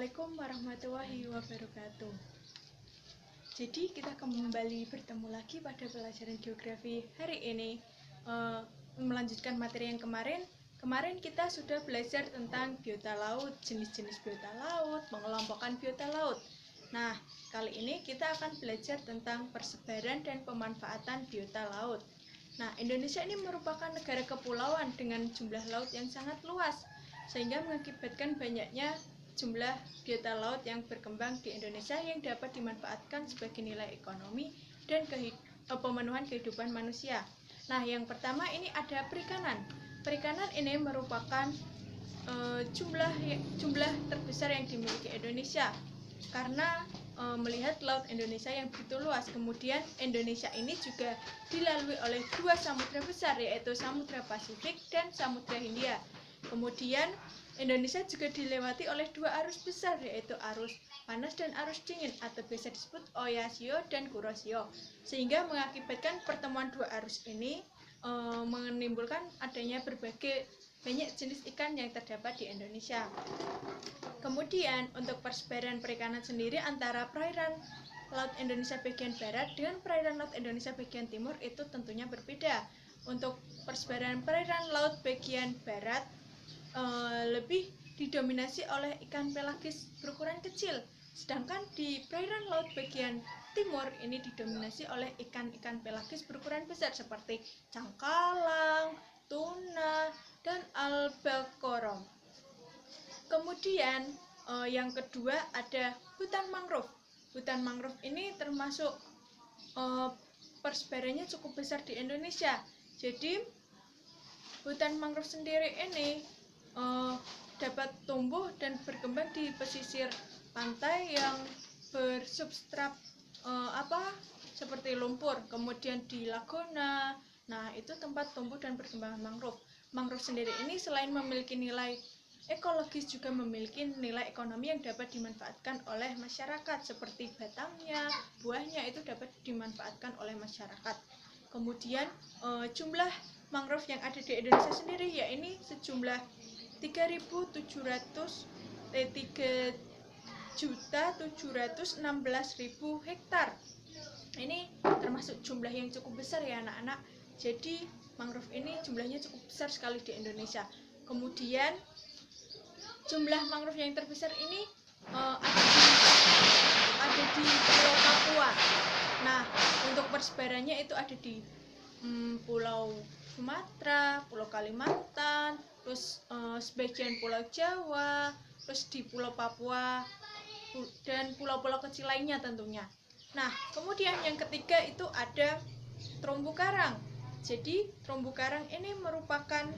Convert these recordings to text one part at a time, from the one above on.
Assalamualaikum warahmatullahi wabarakatuh. Jadi kita kembali bertemu lagi pada pelajaran geografi hari ini. Melanjutkan materi yang kemarin. Kemarin kita sudah belajar tentang biota laut, jenis-jenis biota laut, pengelompokan biota laut. Nah, kali ini kita akan belajar tentang persebaran dan pemanfaatan biota laut. Nah, Indonesia ini merupakan negara kepulauan dengan jumlah laut yang sangat luas, sehingga mengakibatkan banyaknya jumlah biota laut yang berkembang di Indonesia yang dapat dimanfaatkan sebagai nilai ekonomi dan pemenuhan kehidupan manusia. Nah, yang pertama ini ada perikanan. Perikanan ini merupakan jumlah terbesar yang dimiliki Indonesia karena melihat laut Indonesia yang begitu luas. Kemudian Indonesia ini juga dilalui oleh dua samudra besar, yaitu Samudra Pasifik dan Samudra Hindia. Kemudian Indonesia juga dilewati oleh dua arus besar, yaitu arus panas dan arus dingin, atau biasa disebut Oyashio dan Kuroshio, sehingga mengakibatkan pertemuan dua arus ini menimbulkan adanya berbagai banyak jenis ikan yang terdapat di Indonesia. Kemudian untuk persebaran perikanan sendiri antara perairan Laut Indonesia bagian barat dengan perairan Laut Indonesia bagian timur itu tentunya berbeda. Untuk persebaran perairan laut bagian barat lebih didominasi oleh ikan pelagis berukuran kecil, sedangkan di perairan laut bagian timur ini didominasi oleh ikan-ikan pelagis berukuran besar seperti cangkalang, tuna, dan albacore. Kemudian yang kedua ada hutan mangrove. Hutan mangrove ini termasuk persebarannya cukup besar di Indonesia. Jadi hutan mangrove sendiri ini dapat tumbuh dan berkembang di pesisir pantai yang bersubstrat seperti lumpur, kemudian di laguna. Nah, itu tempat tumbuh dan perkembangan mangrove. Mangrove sendiri ini selain memiliki nilai ekologis juga memiliki nilai ekonomi yang dapat dimanfaatkan oleh masyarakat, seperti batangnya, buahnya itu dapat dimanfaatkan oleh masyarakat. Kemudian jumlah mangrove yang ada di Indonesia sendiri yaitu sejumlah 3.716.000 hektar. Ini termasuk jumlah yang cukup besar ya anak-anak. Jadi mangrove ini jumlahnya cukup besar sekali di Indonesia. Kemudian jumlah mangrove yang terbesar ini ada di Pulau Papua. Nah, untuk persebarannya itu ada di Pulau Sumatera, Pulau Kalimantan, terus sebagian Pulau Jawa, terus di Pulau Papua dan pulau-pulau kecil lainnya tentunya. Nah, kemudian yang ketiga itu ada terumbu karang. Jadi terumbu karang ini merupakan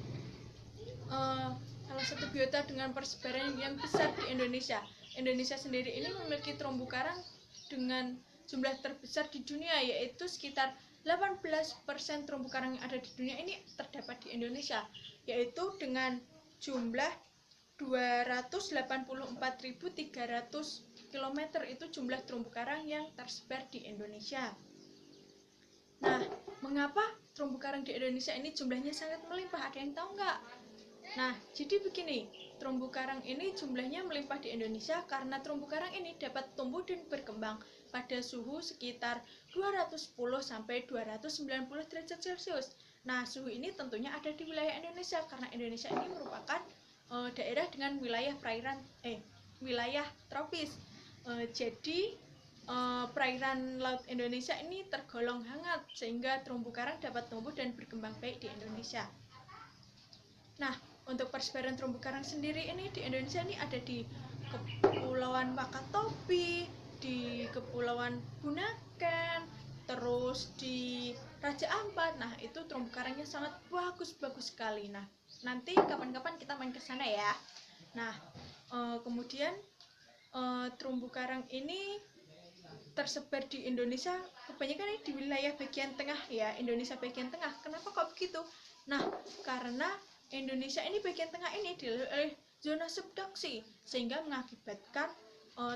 salah satu biota dengan persebaran yang besar di Indonesia. Indonesia sendiri ini memiliki terumbu karang dengan jumlah terbesar di dunia, yaitu sekitar 18% terumbu karang yang ada di dunia ini terdapat di Indonesia, yaitu dengan jumlah 284.300 km itu jumlah terumbu karang yang tersebar di Indonesia. Nah, mengapa terumbu karang di Indonesia ini jumlahnya sangat melimpah? Ada yang tahu nggak? Nah, jadi begini, terumbu karang ini jumlahnya melimpah di Indonesia karena terumbu karang ini dapat tumbuh dan berkembang pada suhu sekitar 210 sampai 290 derajat Celcius. Nah, suhu ini tentunya ada di wilayah Indonesia karena Indonesia ini merupakan daerah dengan wilayah tropis. Jadi perairan laut Indonesia ini tergolong hangat sehingga terumbu karang dapat tumbuh dan berkembang baik di Indonesia. Nah, untuk persebaran terumbu karang sendiri ini di Indonesia ini ada di Kepulauan Wakatobi, di Kepulauan Bunaken, terus di Raja Ampat. Nah, itu terumbu karangnya sangat bagus sekali. Nah, nanti kapan-kapan kita main ke sana ya. Nah, kemudian terumbu karang ini tersebar di Indonesia kebanyakan di wilayah bagian tengah ya, Indonesia bagian tengah. Kenapa kok begitu? Nah, karena Indonesia ini bagian tengah ini dilalui oleh zona subduksi, sehingga mengakibatkan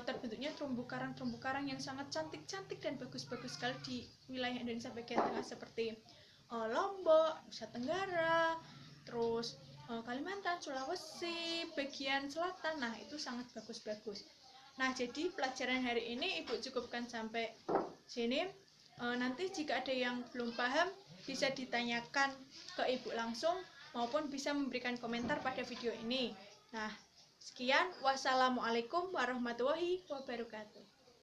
terbentuknya terumbu karang yang sangat cantik dan bagus sekali di wilayah Indonesia bagian tengah seperti Lombok, Nusa Tenggara, terus Kalimantan, Sulawesi, bagian selatan. Nah, itu sangat bagus-bagus. Nah, jadi pelajaran hari ini Ibu cukupkan sampai sini. Nanti jika ada yang belum paham, bisa ditanyakan ke Ibu langsung, maupun bisa memberikan komentar pada video ini. Nah, sekian. Wassalamualaikum warahmatullahi wabarakatuh.